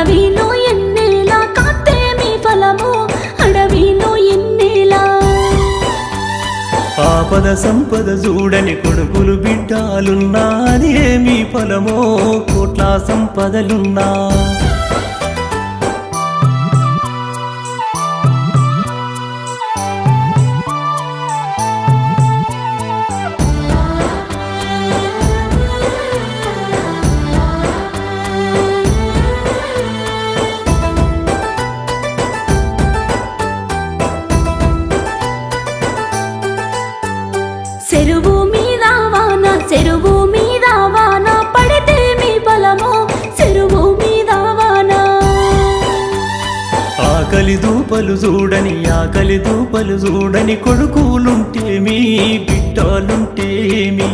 అడవిలో ఎన్నేలా కాస్తే మీ ఫలము అడవిలో ఎన్నేలా ఆపద సంపద చూడని కొడుకులు బిడ్డాలున్నా అది ఏమి ఫలమో కోట్ల సంపదలున్నా చెరువు మీద వాన పడితే మీ ఫలము చెరువు మీద వాన ఆకలి దూపలు చూడని కొడుకులుంటేమి బిడ్డలుంటేమి